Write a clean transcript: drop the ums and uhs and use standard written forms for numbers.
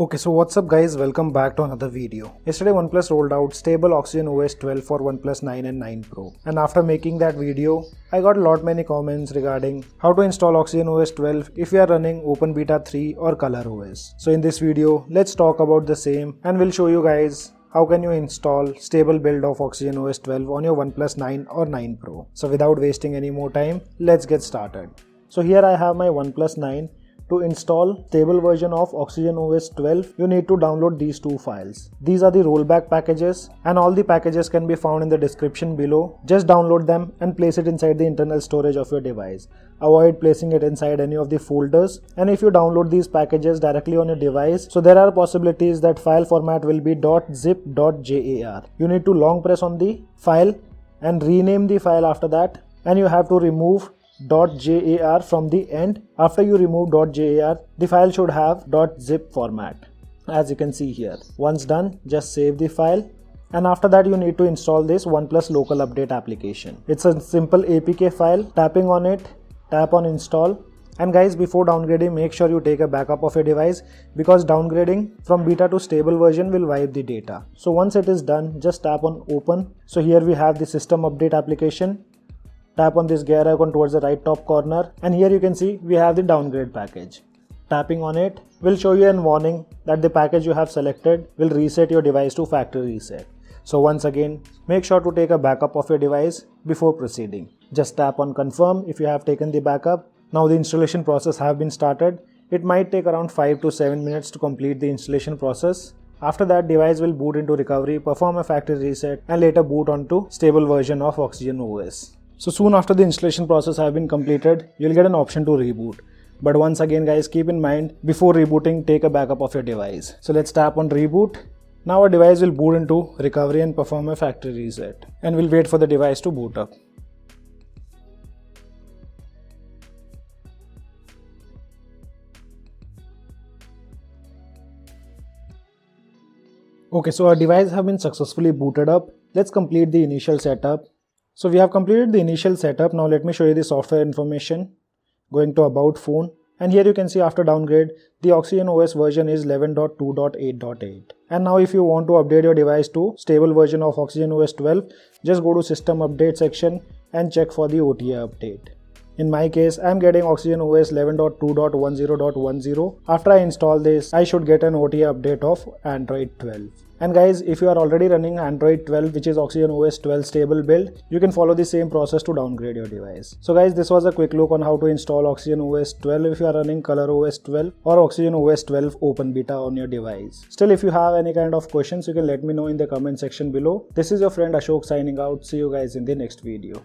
Okay, so what's up guys, welcome back to another video. Yesterday Oneplus rolled out Stable OxygenOS 12 for Oneplus 9 and 9 Pro. And after making that video, I got many comments regarding how to install OxygenOS 12 if you are running Open Beta 3 or ColorOS. So in this video, let's talk about the same and we'll show you guys how can you install stable build of OxygenOS 12 on your OnePlus 9 or 9 Pro. So without wasting any more time, let's get started. So here I have my OnePlus 9. To install stable version of OxygenOS 12, you need to download these two files. These are the rollback packages and all the packages can be found in the description below. Just download them and place it inside the internal storage of your device. Avoid placing it inside any of the folders, and if you download these packages directly on your device, so there are possibilities that file format will be .zip.jar. You need to long press on the file and rename the file after that, and you have to remove .jar from the end. After you remove .jar, the file should have .zip format, as you can see here. Once done, just save the file, and after that you need to install this OnePlus local update application. It's a simple APK file. Tapping on it, tap on install. And guys, before downgrading, make sure you take a backup of your device, because downgrading from beta to stable version will wipe the data. So once it is done, just tap on open. So here we have the system update application. Tap on this gear icon towards the right top corner, and here you can see we have the downgrade package. Tapping on it will show you a warning that the package you have selected will reset your device to factory reset. So once again, make sure to take a backup of your device before proceeding. Just tap on confirm if you have taken the backup. Now the installation process have been started. It might take around 5 to 7 minutes to complete the installation process. After that, device will boot into recovery, perform a factory reset, and later boot onto stable version of OxygenOS. So soon after the installation process have been completed, you'll get an option to reboot. But once again guys, keep in mind, before rebooting, take a backup of your device. So let's tap on reboot. Now our device will boot into recovery and perform a factory reset. And we'll wait for the device to boot up. Okay, so our device have been successfully booted up. Let's complete the initial setup. So we have completed the initial setup. Now let me show you the software information. Going to about phone, and here you can see after downgrade, the OxygenOS version is 11.2.8.8. And now if you want to update your device to stable version of OxygenOS 12, just go to system update section and check for the OTA update. In my case, I am getting OxygenOS 11.2.10.10. After I install this, I should get an OTA update of Android 12. And guys, if you are already running Android 12, which is OxygenOS 12 stable build, you can follow the same process to downgrade your device. So guys, this was a quick look on how to install OxygenOS 12 if you are running ColorOS 12 or OxygenOS 12 open beta on your device. Still, if you have any kind of questions, you can let me know in the comment section below. This is your friend Ashok signing out. See you guys in the next video.